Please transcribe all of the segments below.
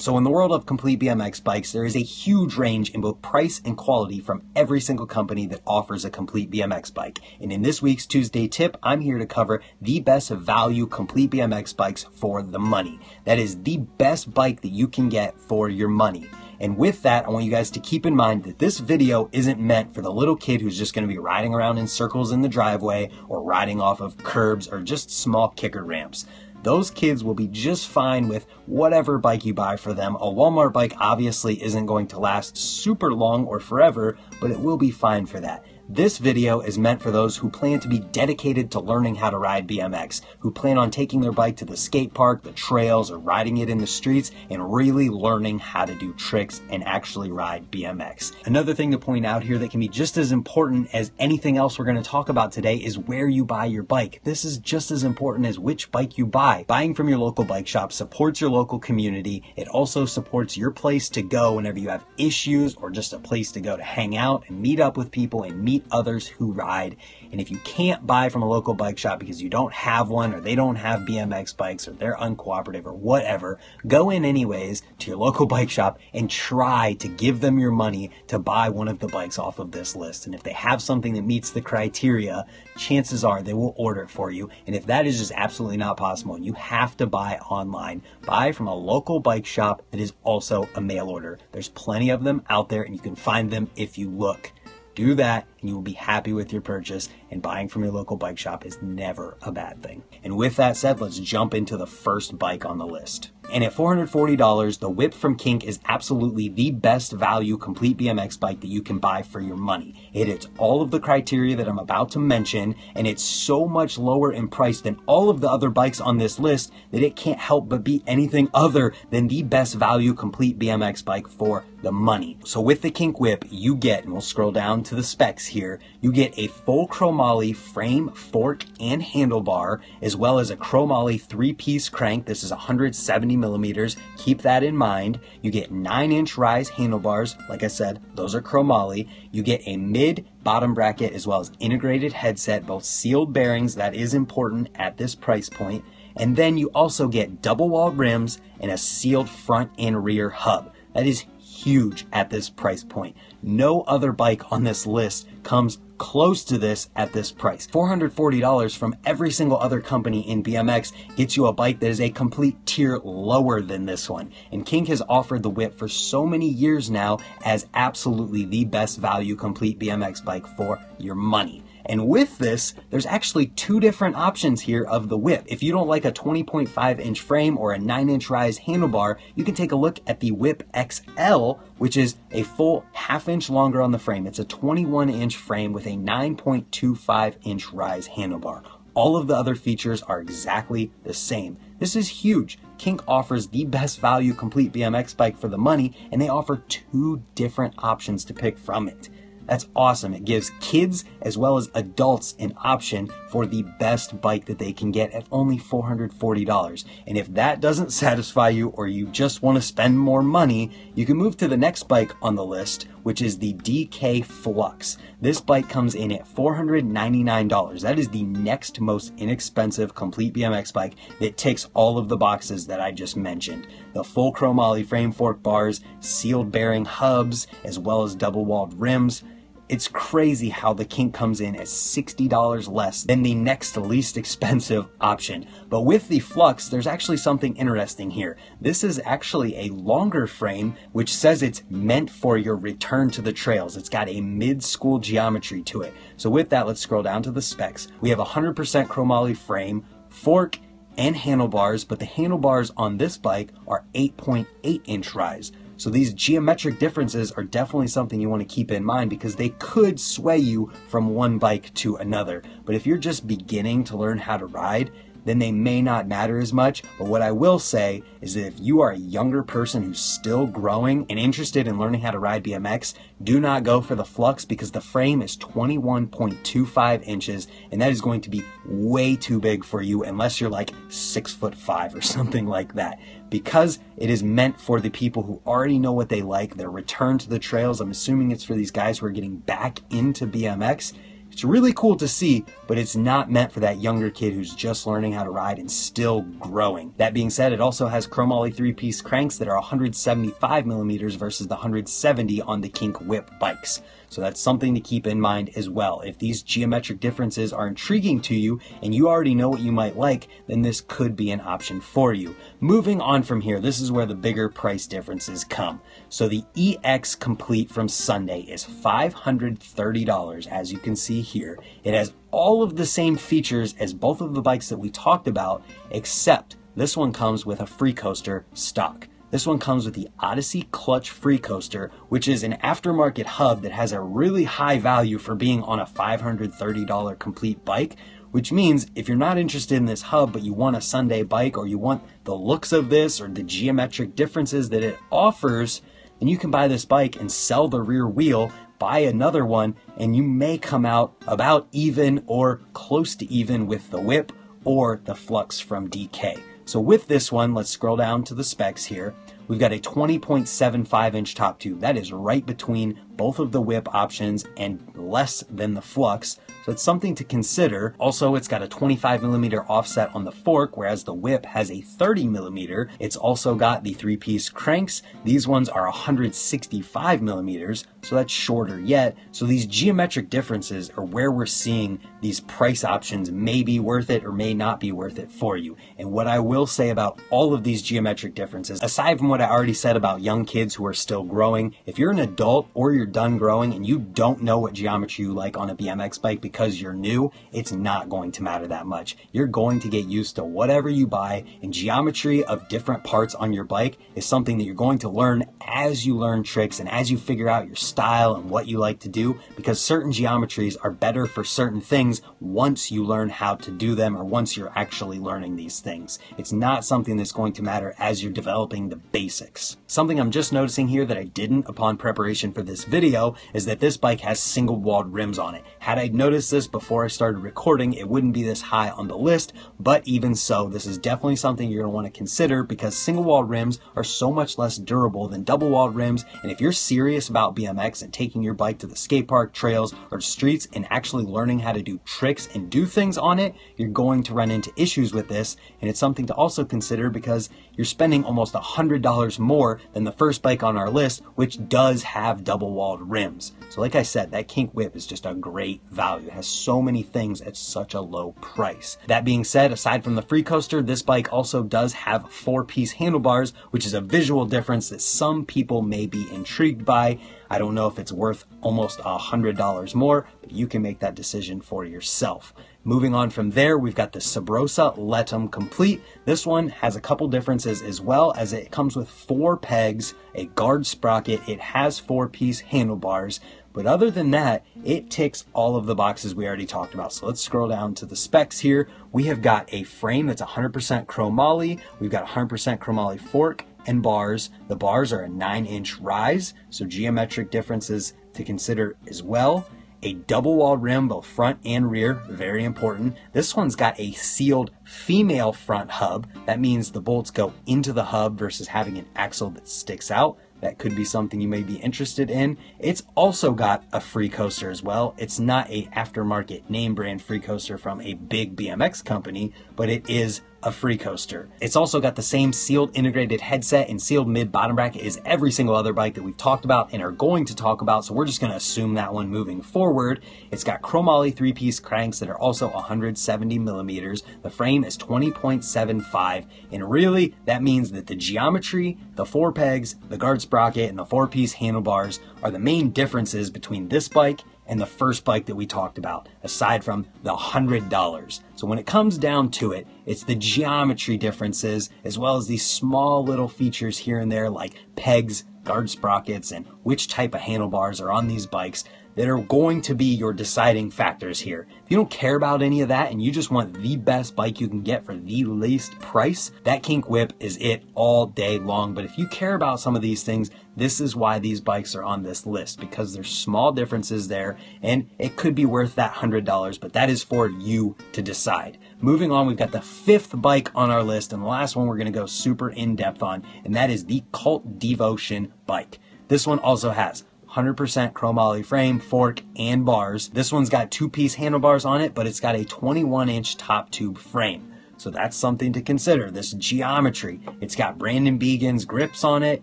So in the world of complete BMX bikes, there is a huge range in both price and quality from every single company that offers a complete BMX bike. And in this week's Tuesday tip, I'm here to cover the best value complete BMX bikes for the money. That is the best bike that you can get for your money. And with that, I want you guys to keep in mind that this video isn't meant for the little kid who's just going to be riding around in circles in the driveway or riding off of curbs or just small kicker ramps. Those kids will be just fine with whatever bike you buy for them. A Walmart bike obviously isn't going to last super long or forever, but it will be fine for that. This video is meant for those who plan to be dedicated to learning how to ride BMX, who plan on taking their bike to the skate park, the trails, or riding it in the streets and really learning how to do tricks and actually ride BMX. Another thing to point out here that can be just as important as anything else we're going to talk about today is where you buy your bike. This is just as important as which bike you buy. Buying from your local bike shop supports your local community. It also supports your place to go whenever you have issues or just a place to go to hang out and meet up with people and meet others who ride. And if you can't buy from a local bike shop because you don't have one or they don't have BMX bikes or they're uncooperative or whatever, go in anyways to your local bike shop and try to give them your money to buy one of the bikes off of this list. And if they have something that meets the criteria, chances are they will order it for you. And if that is just absolutely not possible and you have to buy online, buy from a local bike shop that is also a mail order. There's plenty of them out there and you can find them if you look. Do that and you will be happy with your purchase, and buying from your local bike shop is never a bad thing. And with that said, let's jump into the first bike on the list. And at $440, the Whip from Kink is absolutely the best value complete BMX bike that you can buy for your money. It hits all of the criteria that I'm about to mention, and it's so much lower in price than all of the other bikes on this list that it can't help but be anything other than the best value complete BMX bike for the money. So with the Kink Whip, you get, and we'll scroll down to the specs here, you get a full chromoly frame, fork, and handlebar, as well as a chromoly 3-piece crank. This is 170 millimeters. Keep that in mind. You get 9-inch rise handlebars. Like I said, those are chromoly. You get a mid bottom bracket as well as integrated headset, both sealed bearings. That is important at this price point. And then you also get double walled rims and a sealed front and rear hub. That is huge at this price point. No other bike on this list comes close to this at this price. $440 from every single other company in BMX gets you a bike that is a complete tier lower than this one. And Kink has offered the Whip for so many years now as absolutely the best value complete BMX bike for your money. And with this, there's actually two different options here of the Whip. If you don't like a 20.5-inch frame or a 9-inch rise handlebar, you can take a look at the Whip XL, which is a full half-inch longer on the frame. It's a 21-inch frame with a 9.25-inch rise handlebar. All of the other features are exactly the same. This is huge. Kink offers the best value complete BMX bike for the money, and they offer two different options to pick from it. That's awesome. It gives kids as well as adults an option for the best bike that they can get at only $440. And if that doesn't satisfy you or you just want to spend more money, you can move to the next bike on the list, which is the DK Flux. This bike comes in at $499. That is the next most inexpensive complete BMX bike that ticks all of the boxes that I just mentioned. The full chromoly frame fork bars, sealed bearing hubs, as well as double walled rims. It's crazy how the Kink comes in at $60 less than the next least expensive option. But with the Flux, there's actually something interesting here. This is actually a longer frame, which says it's meant for your return to the trails. It's got a mid-school geometry to it. So with that, let's scroll down to the specs. We have a 100% chromoly frame, fork, and handlebars, but the handlebars on this bike are 8.8-inch rise. So these geometric differences are definitely something you want to keep in mind because they could sway you from one bike to another. But if you're just beginning to learn how to ride, then they may not matter as much. But what I will say is that if you are a younger person who's still growing and interested in learning how to ride BMX, do not go for the Flux because the frame is 21.25 inches and that is going to be way too big for you unless you're like 6'5" or something like that. Because it is meant for the people who already know what they like, their return to the trails. I'm assuming it's for these guys who are getting back into BMX. It's really cool to see, but it's not meant for that younger kid who's just learning how to ride and still growing. That being said, it also has chromoly 3-piece cranks that are 175 millimeters versus the 170 on the Kink Whip bikes. So that's something to keep in mind as well. If these geometric differences are intriguing to you and you already know what you might like, then this could be an option for you. Moving on from here, this is where the bigger price differences come. So the EX Complete from Sunday is $530, as you can see here. It has all of the same features as both of the bikes that we talked about, except this one comes with a free coaster stock. This one comes with the Odyssey Clutch Free Coaster, which is an aftermarket hub that has a really high value for being on a $530 complete bike, which means if you're not interested in this hub, but you want a Sunday bike or you want the looks of this or the geometric differences that it offers, then you can buy this bike and sell the rear wheel, buy another one, and you may come out about even or close to even with the Whip or the Flux from DK. So with this one, let's scroll down to the specs here. We've got a 20.75 inch top tube. That is right between both of the Whip options and less than the Flux. So it's something to consider. Also, it's got a 25 millimeter offset on the fork, whereas the Whip has a 30 millimeter. It's also got the 3-piece cranks. These ones are 165 millimeters, so that's shorter yet. So these geometric differences are where we're seeing these price options may be worth it or may not be worth it for you. And what I will say about all of these geometric differences, aside from what I already said about young kids who are still growing, if you're an adult or you're done growing and you don't know what geometry you like on a BMX bike because you're new, it's not going to matter that much. You're going to get used to whatever you buy, and geometry of different parts on your bike is something that you're going to learn as you learn tricks and as you figure out your style and what you like to do, because certain geometries are better for certain things once you learn how to do them or once you're actually learning these things. It's not something that's going to matter as you're developing the basics. Something I'm just noticing here that I didn't upon preparation for this video is that this bike has single-walled rims on it. Had I noticed this before I started recording, it wouldn't be this high on the list, but even so, this is definitely something you're going to want to consider because single-walled rims are so much less durable than double-walled rims, and if you're serious about BMX and taking your bike to the skate park, trails, or streets and actually learning how to do tricks and do things on it, you're going to run into issues with this, and it's something to also consider because you're spending almost $100 more than the first bike on our list, which does have double-walled rims. So like I said, that Kink Whip is just a great value. It has so many things at such a low price. That being said, aside from the free coaster, this bike also does have 4-piece handlebars, which is a visual difference that some people may be intrigued by. I don't know if it's worth almost $100 more, but you can make that decision for yourself. Moving on from there, we've got the Sabrosa Letum Complete. This one has a couple differences as well, as it comes with 4 pegs, a guard sprocket, it has 4-piece handlebars, but other than that, it ticks all of the boxes we already talked about. So let's scroll down to the specs here. We have got a frame that's 100% chromoly, we've got 100% chromoly fork and bars. The bars are a 9-inch rise, so geometric differences to consider as well. A double-walled rim, both front and rear, very important. This one's got a sealed female front hub. That means the bolts go into the hub versus having an axle that sticks out. That could be something you may be interested in. It's also got a free coaster as well. It's not a aftermarket name brand free coaster from a big BMX company, but it is a free coaster. It's also got the same sealed integrated headset and sealed mid bottom bracket as every single other bike that we've talked about and are going to talk about, so we're just going to assume that one moving forward. It's got chromoly 3-piece cranks that are also 170 millimeters. The frame is 20.75, and really that means that the geometry, the 4 pegs, the guard sprocket, and the 4-piece handlebars are the main differences between this bike and the first bike that we talked about, aside from the $100. So when it comes down to it, it's the geometry differences as well as these small little features here and there like pegs, guard sprockets, and which type of handlebars are on these bikes that are going to be your deciding factors here. If you don't care about any of that and you just want the best bike you can get for the least price, that Kink Whip is it all day long. But if you care about some of these things, this is why these bikes are on this list, because there's small differences there and it could be worth that $100, but that is for you to decide. Moving on, we've got the 5th bike on our list, and the last one we're going to go super in depth on, and that is the Cult Devotion bike. This one also has 100% chromoly frame, fork, and bars. This one's got 2-piece handlebars on it, but it's got a 21-inch top tube frame. So that's something to consider. This geometry. It's got Brandon Began's grips on it.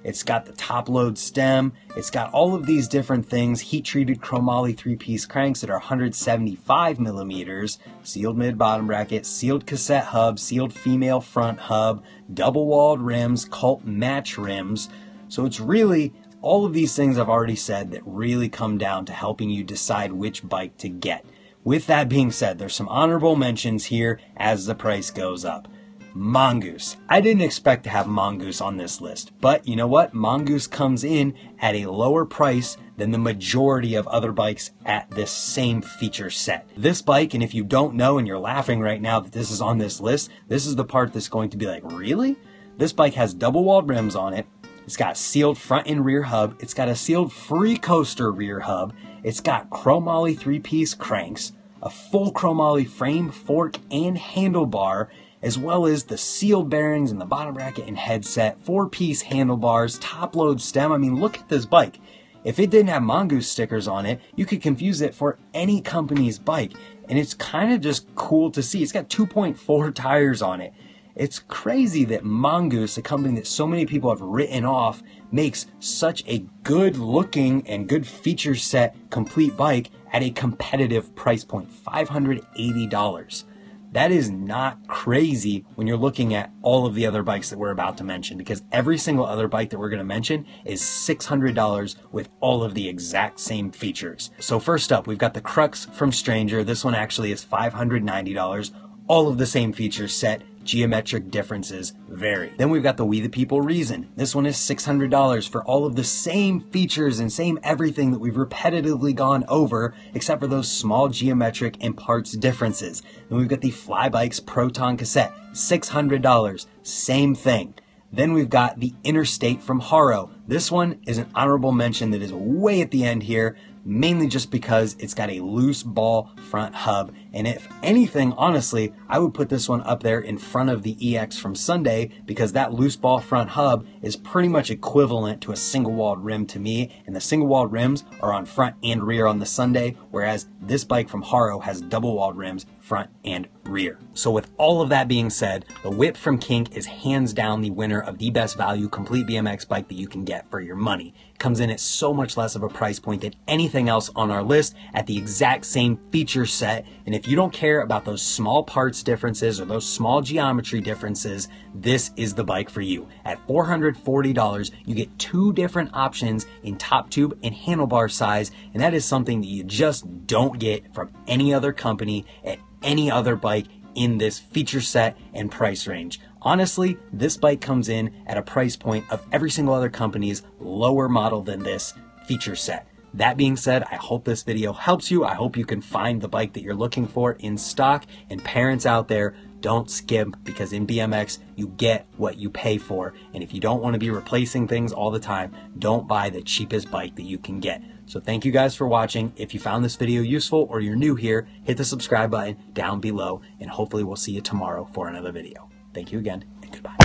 It's got the top load stem. It's got all of these different things. Heat treated chromoly 3-piece cranks that are 175 millimeters. Sealed mid bottom bracket. Sealed cassette hub. Sealed female front hub. Double walled rims. Cult match rims. So it's really all of these things I've already said that really come down to helping you decide which bike to get. With that being said, there's some honorable mentions here as the price goes up. Mongoose. I didn't expect to have Mongoose on this list, but you know what? Mongoose comes in at a lower price than the majority of other bikes at this same feature set. This bike, and if you don't know and you're laughing right now that this is on this list, this is the part that's going to be like, really? This bike has double walled rims on it. It's got sealed front and rear hub. It's got a sealed free coaster rear hub. It's got chromoly 3-piece cranks, a full chromoly frame, fork, and handlebar, as well as the sealed bearings in the bottom bracket and headset, 4-piece handlebars, top load stem. I mean, look at this bike. If it didn't have Mongoose stickers on it, you could confuse it for any company's bike. And it's kind of just cool to see. It's got 2.4 tires on it. It's crazy that Mongoose, a company that so many people have written off, makes such a good looking and good feature set complete bike at a competitive price point, $580. That is not crazy when you're looking at all of the other bikes that we're about to mention, because every single other bike that we're going to mention is $600 with all of the exact same features. So first up, we've got the Crux from Stranger. This one actually is $590. All of the same features set. Geometric differences vary. Then we've got the We the People Reason. This one is $600 for all of the same features and same everything that we've repetitively gone over, except for those small geometric and parts differences. Then we've got the Flybikes Proton Cassette, $600, same thing. Then we've got the Interstate from Haro. This one is an honorable mention that is way at the end here, mainly just because it's got a loose ball front hub. And if anything, honestly, I would put this one up there in front of the EX from Sunday, because that loose ball front hub is pretty much equivalent to a single walled rim to me. And the single walled rims are on front and rear on the Sunday, whereas this bike from Haro has double walled rims front and rear. So with all of that being said, the Whip from Kink is hands down the winner of the best value complete BMX bike that you can get for your money. It comes in at so much less of a price point than anything else on our list at the exact same feature set. And if you don't care about those small parts differences or those small geometry differences, this is the bike for you. At $440, you get 2 different options in top tube and handlebar size, and that is something that you just don't get from any other company at any other bike in this feature set and price range. Honestly, this bike comes in at a price point of every single other company's lower model than this feature set. That being said, I hope this video helps you. I hope you can find the bike that you're looking for in stock. And parents out there, don't skimp, because in BMX, you get what you pay for. And if you don't want to be replacing things all the time, don't buy the cheapest bike that you can get. So thank you guys for watching. If you found this video useful or you're new here, hit the subscribe button down below, and hopefully we'll see you tomorrow for another video. Thank you again, and goodbye.